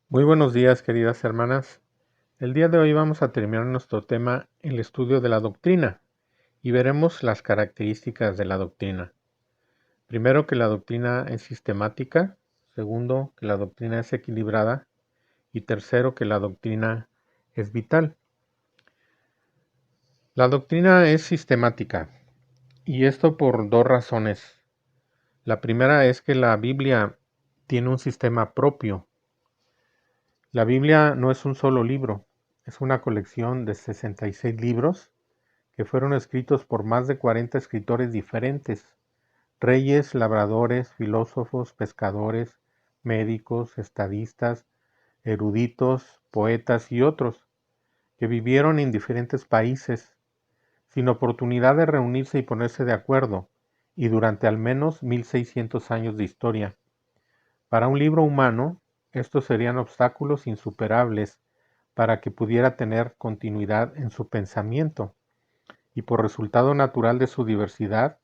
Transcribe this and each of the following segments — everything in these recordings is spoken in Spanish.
Muy buenos días, queridas hermanas. El día de hoy vamos a terminar nuestro tema, el estudio de la doctrina, y veremos las características de la doctrina. Primero, que la doctrina es sistemática. Segundo, que la doctrina es equilibrada. Y tercero, que la doctrina es vital. La doctrina es sistemática, y esto por dos razones. La primera es que la Biblia tiene un sistema propio. La Biblia no es un solo libro, es una colección de 66 libros que fueron escritos por más de 40 escritores diferentes: reyes, labradores, filósofos, pescadores, médicos, estadistas, eruditos, poetas y otros, que vivieron en diferentes países, sin oportunidad de reunirse y ponerse de acuerdo, y durante al menos 1600 años de historia. Para un libro humano, estos serían obstáculos insuperables para que pudiera tener continuidad en su pensamiento, y por resultado natural de su diversidad,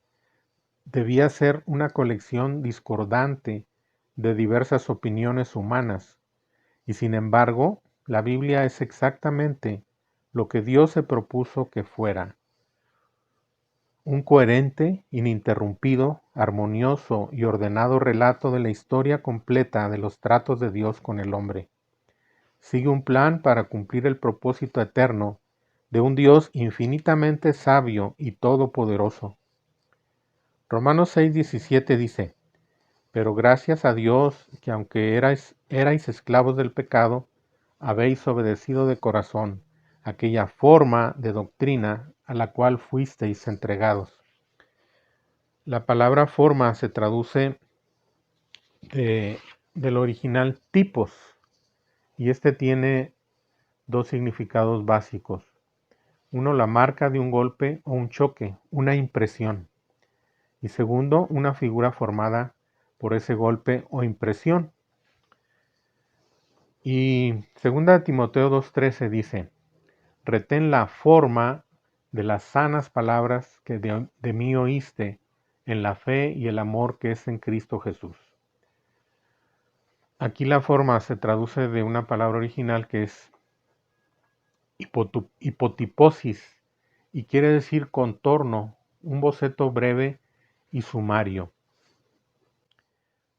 debía ser una colección discordante de diversas opiniones humanas. Y sin embargo, la Biblia es exactamente lo que Dios se propuso que fuera: un coherente, ininterrumpido, armonioso y ordenado relato de la historia completa de los tratos de Dios con el hombre. Sigue un plan para cumplir el propósito eterno de un Dios infinitamente sabio y todopoderoso. Romanos 6:17 dice: Pero gracias a Dios, que aunque erais esclavos del pecado, habéis obedecido de corazón aquella forma de doctrina a la cual fuisteis entregados. La palabra forma se traduce de- del original tipos, y este tiene dos significados básicos. Uno, la marca de un golpe o un choque, una impresión. Y segundo, una figura formada por ese golpe o impresión. Y segunda Timoteo 2:13 dice: retén la forma de las sanas palabras que de mí oíste, en la fe y el amor que es en Cristo Jesús. Aquí la forma se traduce de una palabra original que es hipotiposis, y quiere decir contorno, un boceto breve y sumario.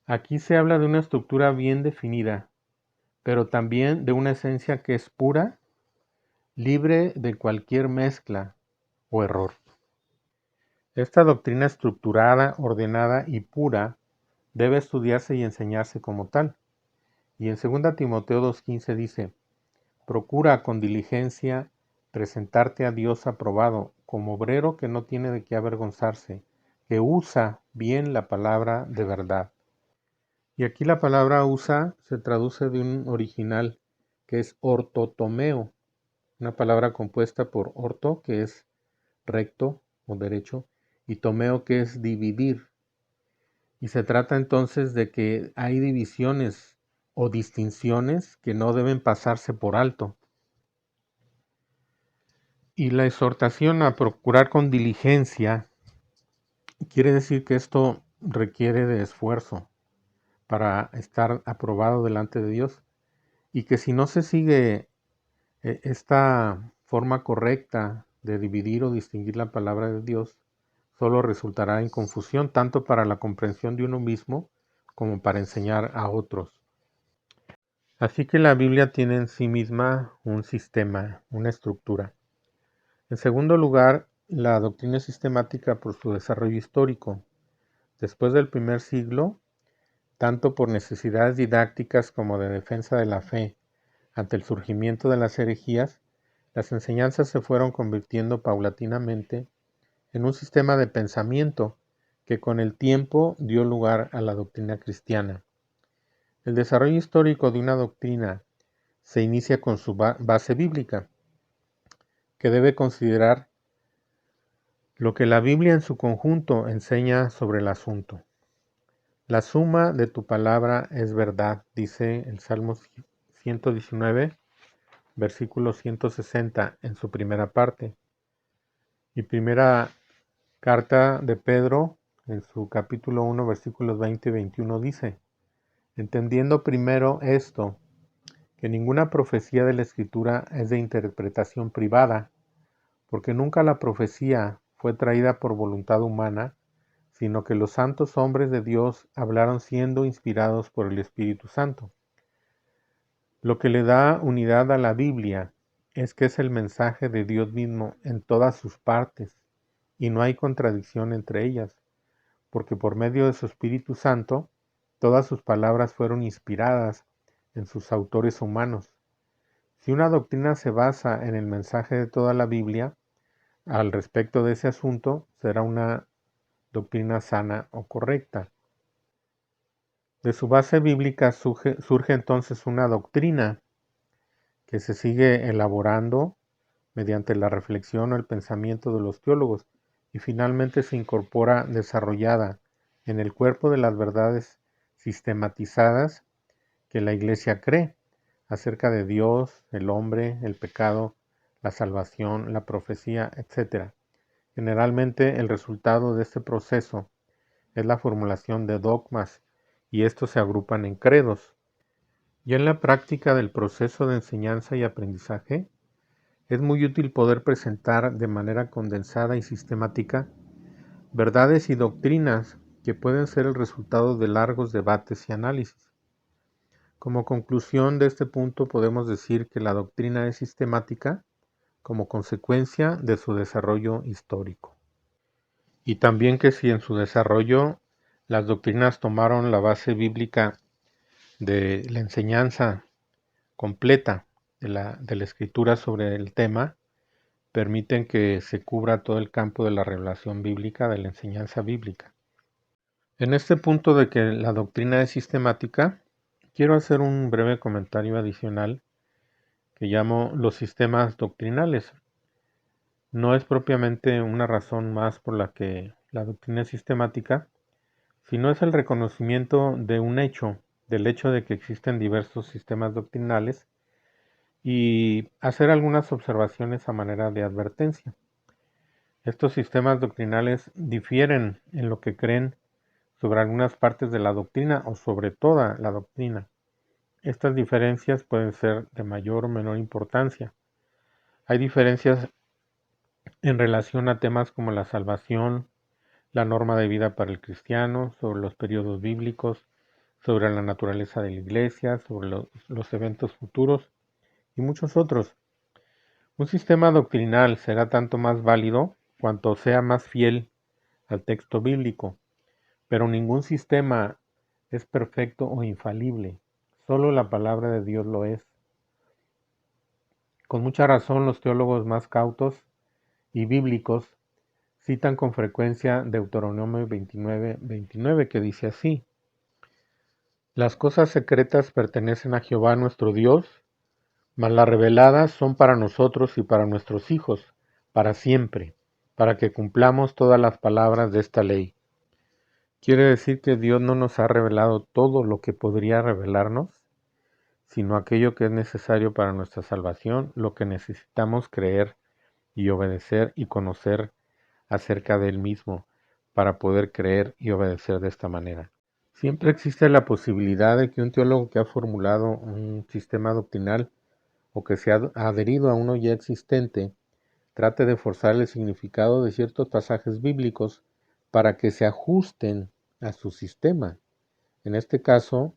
Aquí se habla de una estructura bien definida, pero también de una esencia que es pura, libre de cualquier mezcla o error. Esta doctrina estructurada, ordenada y pura debe estudiarse y enseñarse como tal. Y en 2 Timoteo 2:15 dice: procura con diligencia presentarte a Dios aprobado, como obrero que no tiene de qué avergonzarse, que usa bien la palabra de verdad. Y aquí la palabra usa se traduce de un original que es ortotomeo, una palabra compuesta por orto, que es recto o derecho, y tomeo, que es dividir. Y se trata entonces de que hay divisiones o distinciones que no deben pasarse por alto. Y la exhortación a procurar con diligencia quiere decir que esto requiere de esfuerzo para estar aprobado delante de Dios, y que si no se sigue esta forma correcta de dividir o distinguir la palabra de Dios, solo resultará en confusión tanto para la comprensión de uno mismo como para enseñar a otros. Así que la Biblia tiene en sí misma un sistema, una estructura. En segundo lugar, la doctrina es sistemática por su desarrollo histórico. Después del primer siglo, tanto por necesidades didácticas como de defensa de la fe ante el surgimiento de las herejías, las enseñanzas se fueron convirtiendo paulatinamente en un sistema de pensamiento que con el tiempo dio lugar a la doctrina cristiana. El desarrollo histórico de una doctrina se inicia con su base bíblica, que debe considerar lo que la Biblia en su conjunto enseña sobre el asunto. La suma de tu palabra es verdad, dice el Salmo 119, versículo 160 en su primera parte. Y primera carta de Pedro, en su capítulo 1, versículos 20 y 21 dice: entendiendo primero esto, que ninguna profecía de la Escritura es de interpretación privada, porque nunca la profecía fue traída por voluntad humana, sino que los santos hombres de Dios hablaron siendo inspirados por el Espíritu Santo. Lo que le da unidad a la Biblia es que es el mensaje de Dios mismo en todas sus partes, y no hay contradicción entre ellas, porque por medio de su Espíritu Santo, todas sus palabras fueron inspiradas en sus autores humanos. Si una doctrina se basa en el mensaje de toda la Biblia, al respecto de ese asunto, será una doctrina sana o correcta. De su base bíblica surge entonces una doctrina que se sigue elaborando mediante la reflexión o el pensamiento de los teólogos y finalmente se incorpora desarrollada en el cuerpo de las verdades sistematizadas que la Iglesia cree acerca de Dios, el hombre, el pecado, la salvación, la profecía, etc. Generalmente el resultado de este proceso es la formulación de dogmas y estos se agrupan en credos. Ya en la práctica del proceso de enseñanza y aprendizaje, es muy útil poder presentar de manera condensada y sistemática verdades y doctrinas que pueden ser el resultado de largos debates y análisis. Como conclusión de este punto podemos decir que la doctrina es sistemática como consecuencia de su desarrollo histórico. Y también que si en su desarrollo las doctrinas tomaron la base bíblica de la enseñanza completa de la escritura sobre el tema, permiten que se cubra todo el campo de la revelación bíblica, de la enseñanza bíblica. En este punto de que la doctrina es sistemática, quiero hacer un breve comentario adicional que llamo los sistemas doctrinales. No es propiamente una razón más por la que la doctrina es sistemática, sino es el reconocimiento de un hecho, del hecho de que existen diversos sistemas doctrinales y hacer algunas observaciones a manera de advertencia. Estos sistemas doctrinales difieren en lo que creen sobre algunas partes de la doctrina o sobre toda la doctrina. Estas diferencias pueden ser de mayor o menor importancia. Hay diferencias en relación a temas como la salvación, la norma de vida para el cristiano, sobre los periodos bíblicos, sobre la naturaleza de la iglesia, sobre los eventos futuros y muchos otros. Un sistema doctrinal será tanto más válido cuanto sea más fiel al texto bíblico, pero ningún sistema es perfecto o infalible, solo la palabra de Dios lo es. Con mucha razón los teólogos más cautos y bíblicos citan con frecuencia Deuteronomio 29:29 que dice así: las cosas secretas pertenecen a Jehová nuestro Dios, mas las reveladas son para nosotros y para nuestros hijos, para siempre, para que cumplamos todas las palabras de esta ley. Quiere decir que Dios no nos ha revelado todo lo que podría revelarnos, sino aquello que es necesario para nuestra salvación, lo que necesitamos creer y obedecer y conocer acerca de Él mismo, para poder creer y obedecer de esta manera. Siempre existe la posibilidad de que un teólogo que ha formulado un sistema doctrinal o que se ha adherido a uno ya existente trate de forzar el significado de ciertos pasajes bíblicos para que se ajusten a su sistema. En este caso,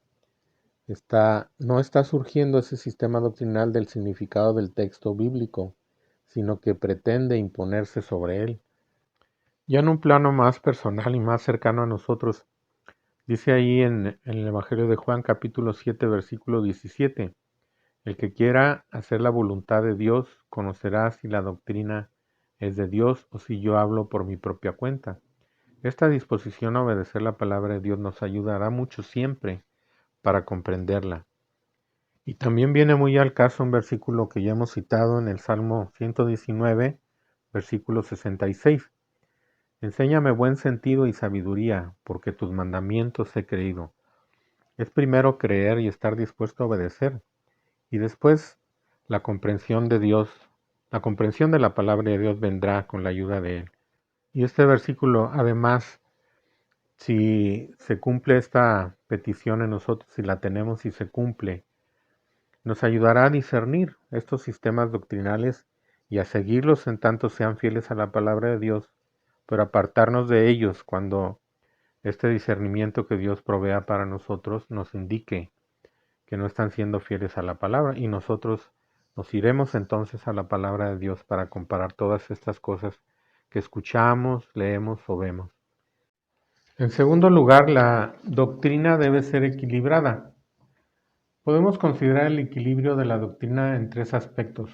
no está surgiendo ese sistema doctrinal del significado del texto bíblico, sino que pretende imponerse sobre él. Ya en un plano más personal y más cercano a nosotros, dice ahí en el Evangelio de Juan capítulo 7 versículo 17, el que quiera hacer la voluntad de Dios conocerá si la doctrina es de Dios o si yo hablo por mi propia cuenta. Esta disposición a obedecer la palabra de Dios nos ayudará mucho siempre para comprenderla. Y también viene muy al caso un versículo que ya hemos citado en el Salmo 119, versículo 66. Enséñame buen sentido y sabiduría, porque tus mandamientos he creído. Es primero creer y estar dispuesto a obedecer, y después la comprensión de Dios, la comprensión de la palabra de Dios vendrá con la ayuda de Él. Y este versículo, además, si se cumple esta petición en nosotros, si la tenemos y se cumple, Nos ayudará a discernir estos sistemas doctrinales y a seguirlos en tanto sean fieles a la palabra de Dios, pero apartarnos de ellos cuando este discernimiento que Dios provea para nosotros nos indique que no están siendo fieles a la palabra, y nosotros nos iremos entonces a la palabra de Dios para comparar todas estas cosas que escuchamos, leemos o vemos. En segundo lugar, la doctrina debe ser equilibrada. Podemos considerar el equilibrio de la doctrina en tres aspectos.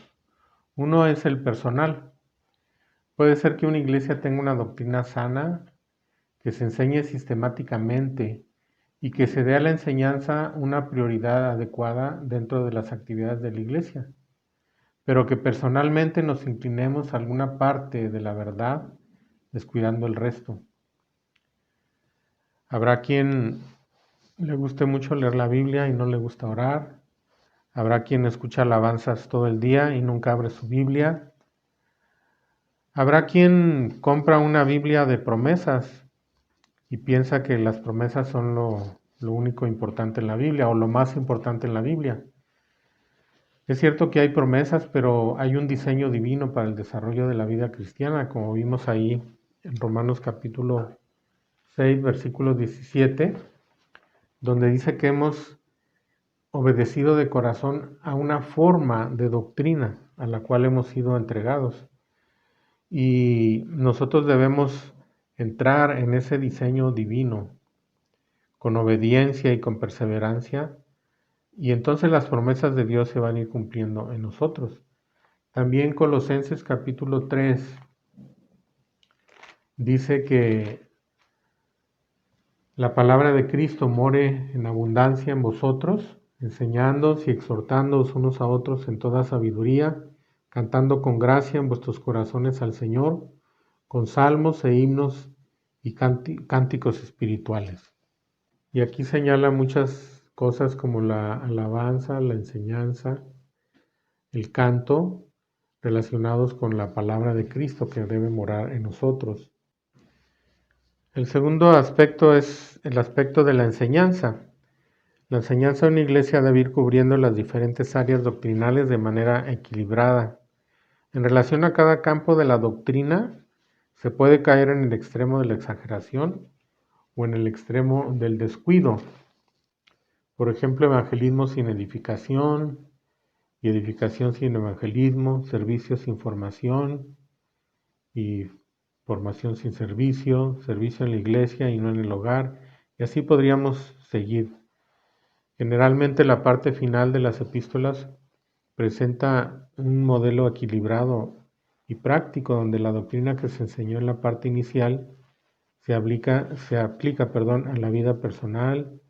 Uno es el personal. Puede ser que una iglesia tenga una doctrina sana, que se enseñe sistemáticamente y que se dé a la enseñanza una prioridad adecuada dentro de las actividades de la iglesia, pero que personalmente nos inclinemos a alguna parte de la verdad, descuidando el resto. Habrá quien le guste mucho leer la Biblia y no le gusta orar. Habrá quien escucha alabanzas todo el día y nunca abre su Biblia. Habrá quien compra una Biblia de promesas y piensa que las promesas son lo único importante en la Biblia o lo más importante en la Biblia. Es cierto que hay promesas, pero hay un diseño divino para el desarrollo de la vida cristiana, como vimos ahí en Romanos capítulo 6, versículo 17, donde dice que hemos obedecido de corazón a una forma de doctrina a la cual hemos sido entregados. Y nosotros debemos entrar en ese diseño divino con obediencia y con perseverancia, y entonces las promesas de Dios se van a ir cumpliendo en nosotros. También Colosenses capítulo 3 dice que la palabra de Cristo more en abundancia en vosotros, enseñándoos y exhortándoos unos a otros en toda sabiduría, cantando con gracia en vuestros corazones al Señor, con salmos e himnos y cánticos espirituales. Y aquí señala muchas cosas como la alabanza, la enseñanza, el canto, relacionados con la palabra de Cristo que debe morar en nosotros. El segundo aspecto es el aspecto de la enseñanza. La enseñanza de una iglesia debe ir cubriendo las diferentes áreas doctrinales de manera equilibrada. En relación a cada campo de la doctrina, se puede caer en el extremo de la exageración o en el extremo del descuido. Por ejemplo, evangelismo sin edificación y edificación sin evangelismo, servicio sin formación y formación sin servicio, servicio en la iglesia y no en el hogar, y así podríamos seguir. Generalmente la parte final de las epístolas presenta un modelo equilibrado y práctico donde la doctrina que se enseñó en la parte inicial se aplica a la vida personal,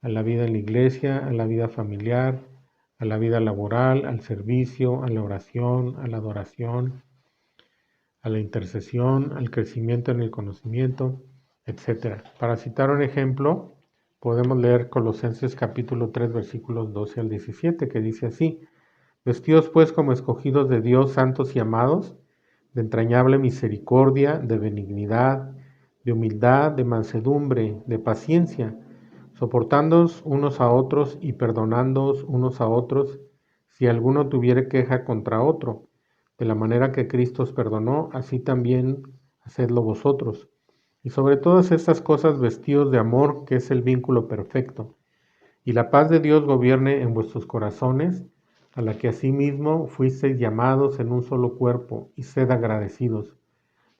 a la vida en la iglesia, a la vida familiar, a la vida laboral, al servicio, a la oración, a la adoración, a la intercesión, al crecimiento en el conocimiento, etc. Para citar un ejemplo, podemos leer Colosenses capítulo 3, versículos 12 al 17, que dice así: Vestidos pues como escogidos de Dios, santos y amados, de entrañable misericordia, de benignidad, de humildad, de mansedumbre, de paciencia, soportándoos unos a otros y perdonándoos unos a otros, si alguno tuviere queja contra otro. De la manera que Cristo os perdonó, así también hacedlo vosotros. Y sobre todas estas cosas vestidos de amor, que es el vínculo perfecto. Y la paz de Dios gobierne en vuestros corazones, a la que asimismo fuisteis llamados en un solo cuerpo, y sed agradecidos.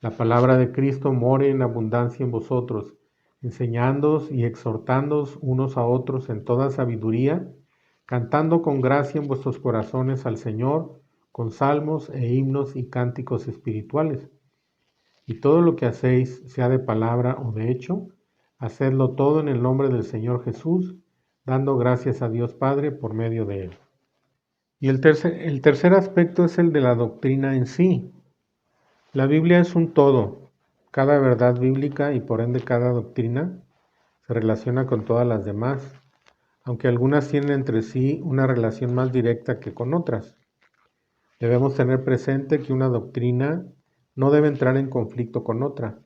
La palabra de Cristo more en abundancia en vosotros, enseñándoos y exhortándoos unos a otros en toda sabiduría, cantando con gracia en vuestros corazones al Señor, con salmos e himnos y cánticos espirituales. Y todo lo que hacéis, sea de palabra o de hecho, hacedlo todo en el nombre del Señor Jesús, dando gracias a Dios Padre por medio de Él. Y el tercer aspecto es el de la doctrina en sí. La Biblia es un todo. Cada verdad bíblica y por ende cada doctrina se relaciona con todas las demás, aunque algunas tienen entre sí una relación más directa que con otras. Debemos tener presente que una doctrina no debe entrar en conflicto con otra.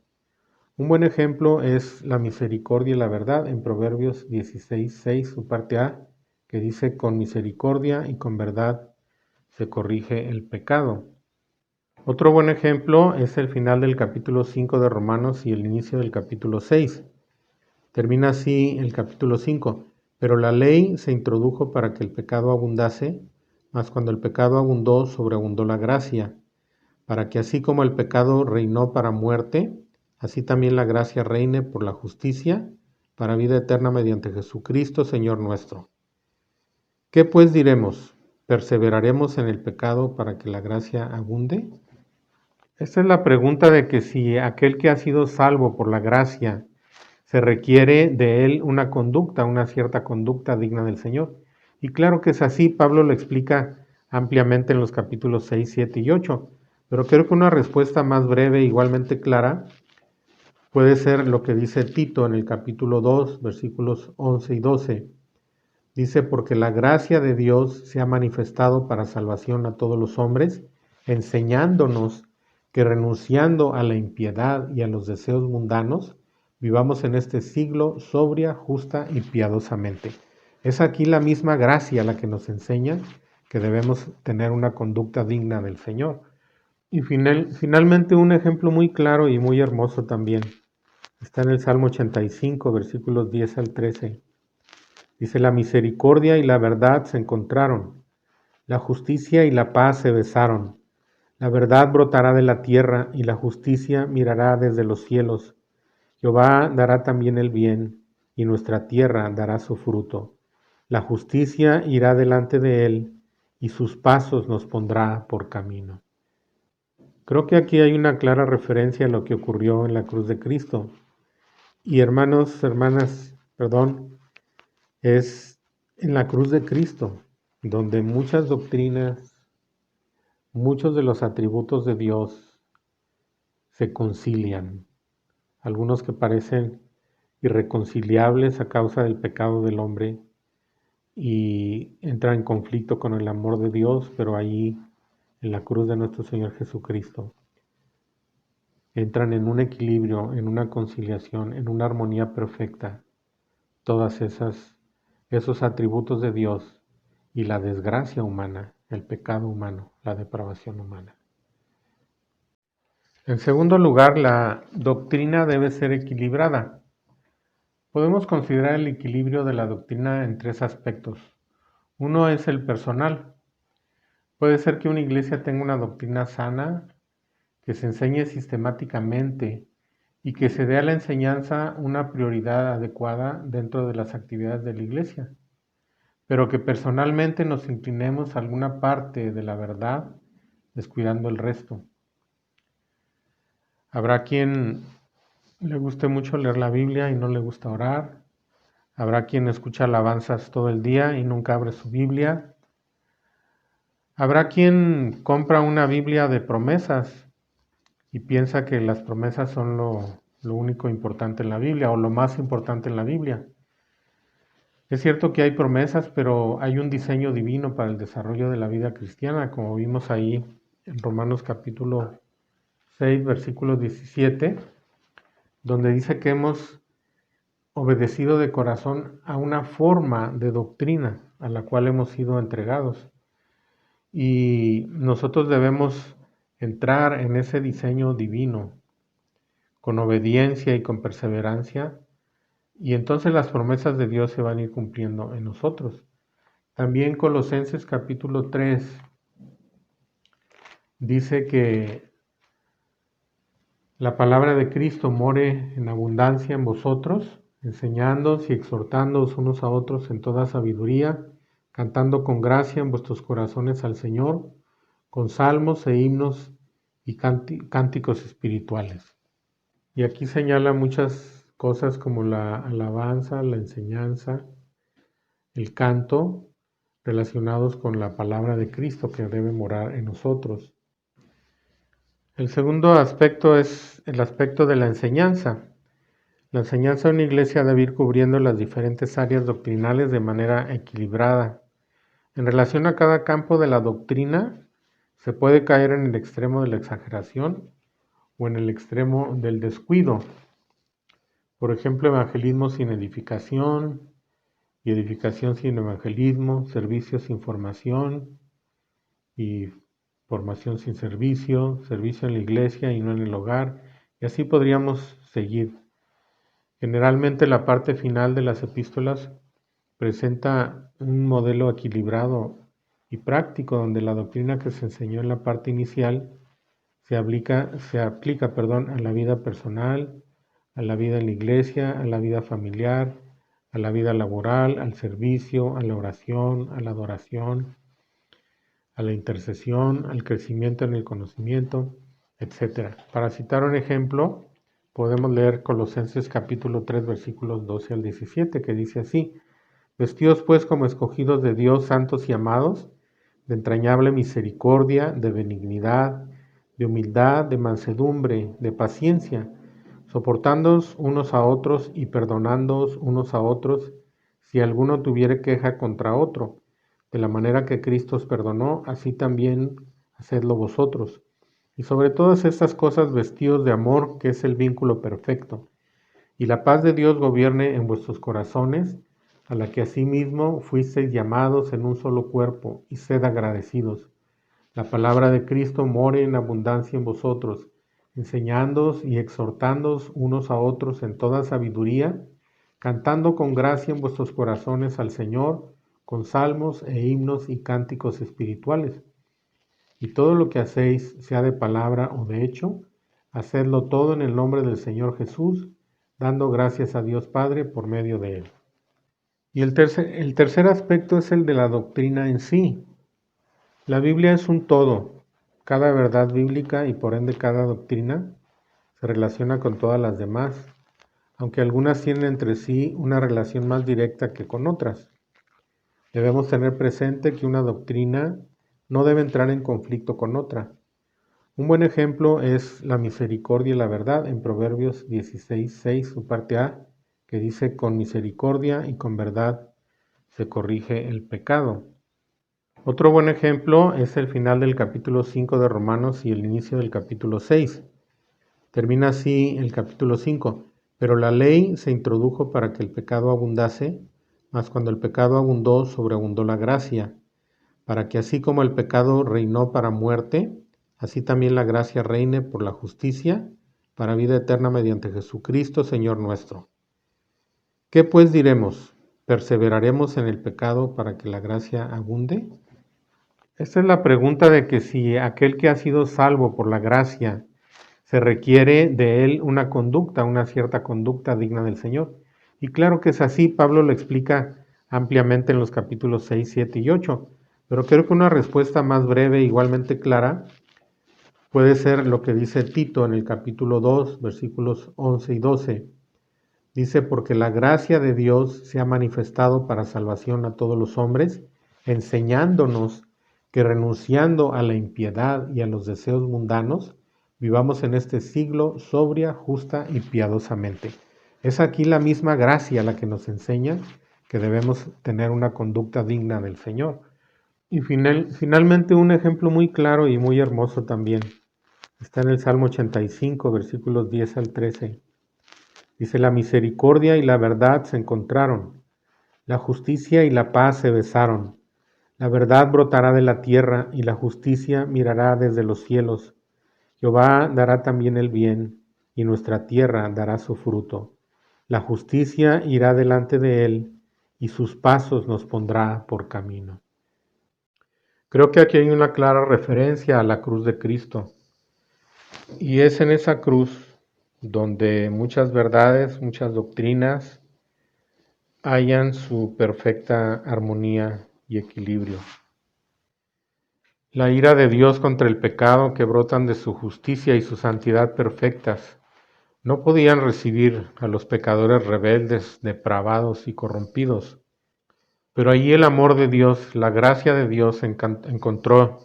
Un buen ejemplo es la misericordia y la verdad en Proverbios 16:6, su parte A, que dice con misericordia y con verdad se corrige el pecado. Otro buen ejemplo es el final del capítulo 5 de Romanos y el inicio del capítulo 6. Termina así el capítulo 5. Pero la ley se introdujo para que el pecado abundase, mas cuando el pecado abundó, sobreabundó la gracia, para que así como el pecado reinó para muerte, así también la gracia reine por la justicia, para vida eterna mediante Jesucristo, Señor nuestro. ¿Qué pues diremos? ¿Perseveraremos en el pecado para que la gracia abunde? Esta es la pregunta de que si aquel que ha sido salvo por la gracia se requiere de él una cierta conducta digna del Señor. Y claro que es así, Pablo lo explica ampliamente en los capítulos 6, 7 y 8. Pero creo que una respuesta más breve, igualmente clara, puede ser lo que dice Tito en el capítulo 2, versículos 11 y 12. Dice, porque la gracia de Dios se ha manifestado para salvación a todos los hombres, enseñándonos que renunciando a la impiedad y a los deseos mundanos, vivamos en este siglo sobria, justa y piadosamente. Es aquí la misma gracia la que nos enseña que debemos tener una conducta digna del Señor. Y finalmente un ejemplo muy claro y muy hermoso también está en el Salmo 85, versículos 10 al 13. Dice, la misericordia y la verdad se encontraron, la justicia y la paz se besaron. La verdad brotará de la tierra y la justicia mirará desde los cielos. Jehová dará también el bien, y nuestra tierra dará su fruto. La justicia irá delante de él, y sus pasos nos pondrá por camino. Creo que aquí hay una clara referencia a lo que ocurrió en la cruz de Cristo. Y hermanas, es en la cruz de Cristo donde muchas doctrinas, muchos de los atributos de Dios se concilian. Algunos que parecen irreconciliables a causa del pecado del hombre y entran en conflicto con el amor de Dios, pero allí en la cruz de nuestro Señor Jesucristo entran en un equilibrio, en una conciliación, en una armonía perfecta, todas esos atributos de Dios y la desgracia humana, el pecado humano, la depravación humana. En segundo lugar, la doctrina debe ser equilibrada. Podemos considerar el equilibrio de la doctrina en tres aspectos. Uno es el personal. Puede ser que una iglesia tenga una doctrina sana, que se enseñe sistemáticamente y que se dé a la enseñanza una prioridad adecuada dentro de las actividades de la iglesia, pero que personalmente nos inclinemos a alguna parte de la verdad, descuidando el resto. Habrá quien le guste mucho leer la Biblia y no le gusta orar. Habrá quien escucha alabanzas todo el día y nunca abre su Biblia. Habrá quien compra una Biblia de promesas y piensa que las promesas son lo único importante en la Biblia o lo más importante en la Biblia. Es cierto que hay promesas, pero hay un diseño divino para el desarrollo de la vida cristiana, como vimos ahí en Romanos capítulo 6, versículo 17, donde dice que hemos obedecido de corazón a una forma de doctrina a la cual hemos sido entregados. Y nosotros debemos entrar en ese diseño divino con obediencia y con perseverancia, y entonces las promesas de Dios se van a ir cumpliendo en nosotros. También Colosenses capítulo 3 dice que la palabra de Cristo more en abundancia en vosotros, enseñándoos y exhortándoos unos a otros en toda sabiduría, cantando con gracia en vuestros corazones al Señor, con salmos e himnos y cánticos espirituales. Y aquí señala muchas cosas como la alabanza, la enseñanza, el canto, relacionados con la palabra de Cristo que debe morar en nosotros. El segundo aspecto es el aspecto de la enseñanza. La enseñanza de una iglesia debe ir cubriendo las diferentes áreas doctrinales de manera equilibrada. En relación a cada campo de la doctrina, se puede caer en el extremo de la exageración o en el extremo del descuido. Por ejemplo, evangelismo sin edificación, y edificación sin evangelismo, servicio sin formación y formación sin servicio, servicio en la iglesia y no en el hogar, y así podríamos seguir. Generalmente la parte final de las epístolas presenta un modelo equilibrado y práctico donde la doctrina que se enseñó en la parte inicial se aplica, a la vida personal, a la vida en la iglesia, a la vida familiar, a la vida laboral, al servicio, a la oración, a la adoración, a la intercesión, al crecimiento en el conocimiento, etc. Para citar un ejemplo, podemos leer Colosenses capítulo 3 versículos 12 al 17, que dice así: Vestidos pues como escogidos de Dios, santos y amados, de entrañable misericordia, de benignidad, de humildad, de mansedumbre, de paciencia, soportándoos unos a otros y perdonándoos unos a otros, si alguno tuviere queja contra otro. De la manera que Cristo os perdonó, así también hacedlo vosotros. Y sobre todas estas cosas vestidos de amor, que es el vínculo perfecto. Y la paz de Dios gobierne en vuestros corazones, a la que asimismo fuisteis llamados en un solo cuerpo, y sed agradecidos. La palabra de Cristo more en abundancia en vosotros, enseñándoos y exhortándoos unos a otros en toda sabiduría, cantando con gracia en vuestros corazones al Señor, con salmos e himnos y cánticos espirituales. Y todo lo que hacéis, sea de palabra o de hecho, hacedlo todo en el nombre del Señor Jesús, dando gracias a Dios Padre por medio de él. Y el tercer aspecto es el de la doctrina en sí. La Biblia es un todo. Cada verdad bíblica y por ende cada doctrina se relaciona con todas las demás, aunque algunas tienen entre sí una relación más directa que con otras. Debemos tener presente que una doctrina no debe entrar en conflicto con otra. Un buen ejemplo es la misericordia y la verdad en Proverbios 16:6, su parte A, que dice: con misericordia y con verdad se corrige el pecado. Otro buen ejemplo es el final del capítulo 5 de Romanos y el inicio del capítulo 6. Termina así el capítulo 5: pero la ley se introdujo para que el pecado abundase, mas cuando el pecado abundó, sobreabundó la gracia, para que así como el pecado reinó para muerte, así también la gracia reine por la justicia, para vida eterna mediante Jesucristo, Señor nuestro. ¿Qué pues diremos? ¿Perseveraremos en el pecado para que la gracia abunde? Esta es la pregunta de que si aquel que ha sido salvo por la gracia, se requiere de él una cierta conducta digna del Señor. Y claro que es así, Pablo lo explica ampliamente en los capítulos 6, 7 y 8. Pero creo que una respuesta más breve, igualmente clara, puede ser lo que dice Tito en el capítulo 2, versículos 11 y 12. Dice: porque la gracia de Dios se ha manifestado para salvación a todos los hombres, enseñándonos que renunciando a la impiedad y a los deseos mundanos, vivamos en este siglo sobria, justa y piadosamente. Es aquí la misma gracia la que nos enseña que debemos tener una conducta digna del Señor. Y finalmente un ejemplo muy claro y muy hermoso también está en el Salmo 85, versículos 10 al 13. Dice: la misericordia y la verdad se encontraron, la justicia y la paz se besaron. La verdad brotará de la tierra y la justicia mirará desde los cielos. Jehová dará también el bien, y nuestra tierra dará su fruto. La justicia irá delante de él, y sus pasos nos pondrá por camino. Creo que aquí hay una clara referencia a la cruz de Cristo. Y es en esa cruz donde muchas verdades, muchas doctrinas hallan su perfecta armonía y equilibrio. La ira de Dios contra el pecado, que brotan de su justicia y su santidad perfectas, no podían recibir a los pecadores rebeldes, depravados y corrompidos. Pero allí el amor de Dios, la gracia de Dios encontró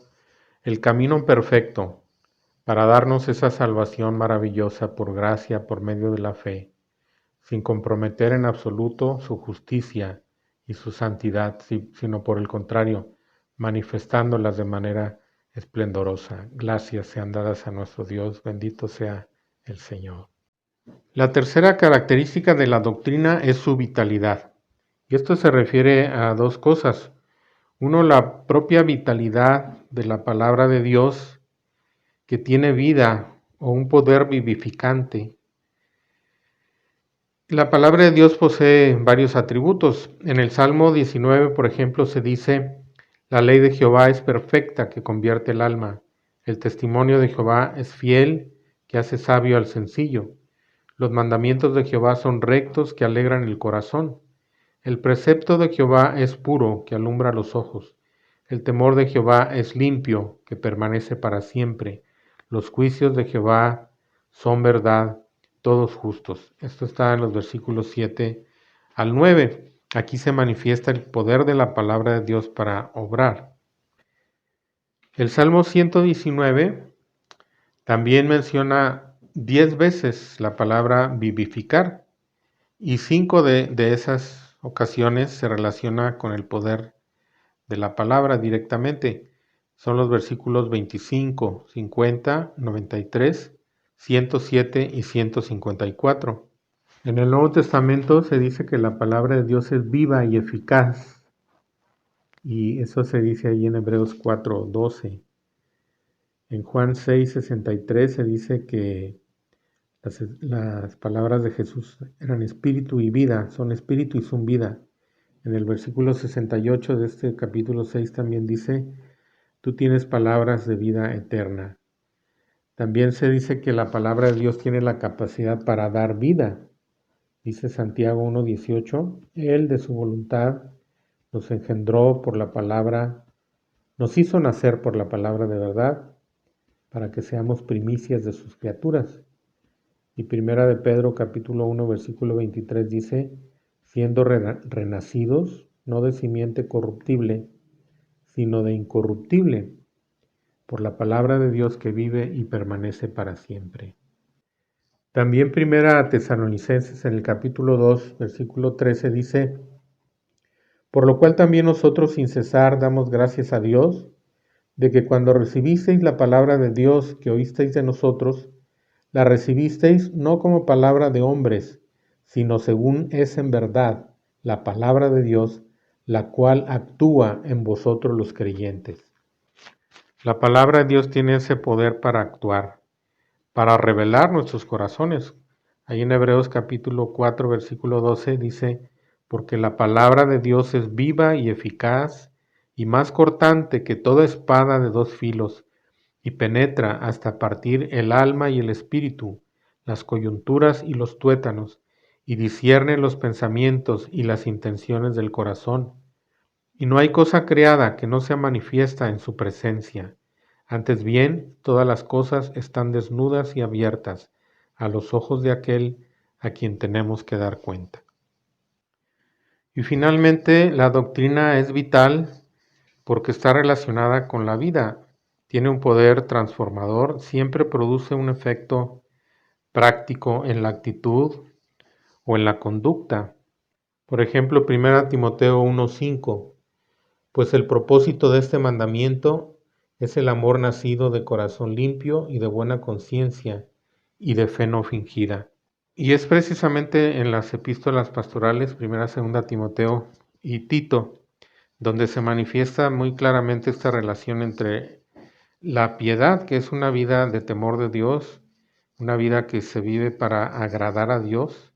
el camino perfecto para darnos esa salvación maravillosa por gracia, por medio de la fe, sin comprometer en absoluto su justicia y su santidad, sino por el contrario, manifestándolas de manera esplendorosa. Gracias sean dadas a nuestro Dios, bendito sea el Señor. La tercera característica de la doctrina es su vitalidad. Y esto se refiere a dos cosas. Uno, la propia vitalidad de la palabra de Dios, que tiene vida o un poder vivificante. La palabra de Dios posee varios atributos. En el Salmo 19, por ejemplo, se dice: la ley de Jehová es perfecta, que convierte el alma. El testimonio de Jehová es fiel, que hace sabio al sencillo. Los mandamientos de Jehová son rectos, que alegran el corazón. El precepto de Jehová es puro, que alumbra los ojos. El temor de Jehová es limpio, que permanece para siempre. Los juicios de Jehová son verdad, todos justos. Esto está en los versículos 7 al 9. Aquí se manifiesta el poder de la palabra de Dios para obrar. El Salmo 119 también menciona 10 veces la palabra vivificar, y 5 de esas ocasiones se relaciona con el poder de la palabra directamente. Son los versículos 25, 50, 93, 107 y 154. En el Nuevo Testamento se dice que la palabra de Dios es viva y eficaz, y eso se dice ahí en Hebreos 4:12. En Juan 6:63 se dice que las palabras de Jesús eran espíritu y vida, son espíritu y son vida. En el versículo 68 de este capítulo 6 también dice: tú tienes palabras de vida eterna. También se dice que la palabra de Dios tiene la capacidad para dar vida. Dice Santiago 1:18: Él de su voluntad nos engendró por la palabra, nos hizo nacer por la palabra de verdad, para que seamos primicias de sus criaturas. Y Primera de Pedro capítulo 1 versículo 23 dice: siendo renacidos, no de simiente corruptible, sino de incorruptible, por la palabra de Dios que vive y permanece para siempre. También Primera a Tesalonicenses en el capítulo 2 versículo 13 dice: por lo cual también nosotros sin cesar damos gracias a Dios, de que cuando recibisteis la palabra de Dios que oísteis de nosotros, la recibisteis no como palabra de hombres, sino según es en verdad la palabra de Dios, la cual actúa en vosotros los creyentes. La palabra de Dios tiene ese poder para actuar, para revelar nuestros corazones. Ahí en Hebreos capítulo 4, versículo 12 dice: porque la palabra de Dios es viva y eficaz, y más cortante que toda espada de dos filos, y penetra hasta partir el alma y el espíritu, las coyunturas y los tuétanos, y discierne los pensamientos y las intenciones del corazón. Y no hay cosa creada que no sea manifiesta en su presencia. Antes bien, todas las cosas están desnudas y abiertas a los ojos de aquel a quien tenemos que dar cuenta. Y finalmente, la doctrina es vital porque está relacionada con la vida. Tiene un poder transformador, siempre produce un efecto práctico en la actitud o en la conducta. Por ejemplo, 1 Timoteo 1:5: pues el propósito de este mandamiento es el amor nacido de corazón limpio y de buena conciencia y de fe no fingida. Y es precisamente en las epístolas pastorales, 1, 2 Timoteo y Tito, donde se manifiesta muy claramente esta relación entre la piedad, que es una vida de temor de Dios, una vida que se vive para agradar a Dios,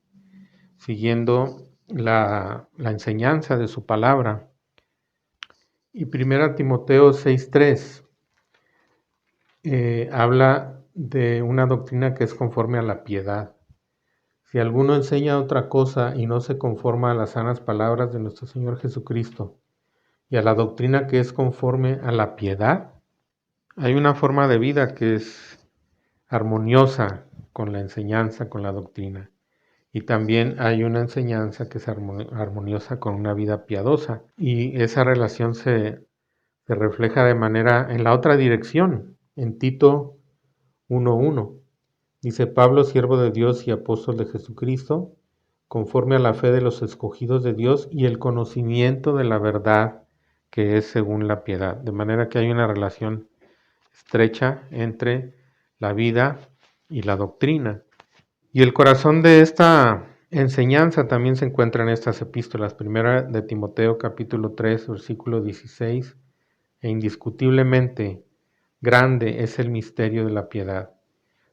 siguiendo la enseñanza de su palabra. Y 1 Timoteo 6:3 habla de una doctrina que es conforme a la piedad. Si alguno enseña otra cosa y no se conforma a las sanas palabras de nuestro Señor Jesucristo y a la doctrina que es conforme a la piedad, hay una forma de vida que es armoniosa con la enseñanza, con la doctrina. Y también hay una enseñanza que es armoniosa con una vida piadosa. Y esa relación se refleja de manera en la otra dirección, en Tito 1:1. Dice: Pablo, siervo de Dios y apóstol de Jesucristo, conforme a la fe de los escogidos de Dios y el conocimiento de la verdad que es según la piedad. De manera que hay una relación estrecha entre la vida y la doctrina. Y el corazón de esta enseñanza también se encuentra en estas epístolas. Primera de Timoteo capítulo 3, versículo 16. E indiscutiblemente grande es el misterio de la piedad.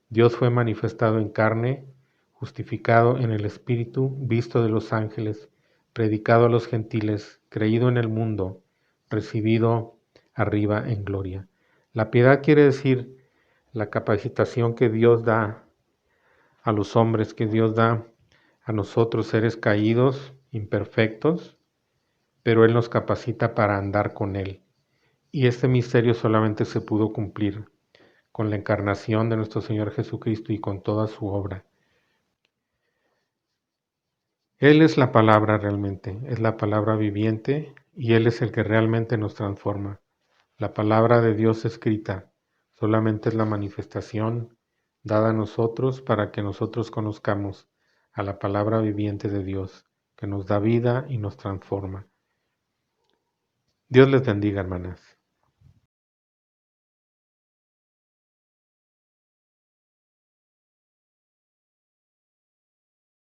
Dios fue manifestado en carne, justificado en el Espíritu, visto de los ángeles, predicado a los gentiles, creído en el mundo, recibido arriba en gloria. La piedad quiere decir la capacitación que Dios da a los hombres, que Dios da a nosotros, seres caídos, imperfectos, pero Él nos capacita para andar con Él. Y este misterio solamente se pudo cumplir con la encarnación de nuestro Señor Jesucristo y con toda su obra. Él es la palabra realmente, es la palabra viviente y Él es el que realmente nos transforma. La palabra de Dios escrita solamente es la manifestación dada a nosotros para que nosotros conozcamos a la palabra viviente de Dios, que nos da vida y nos transforma. Dios les bendiga, hermanas.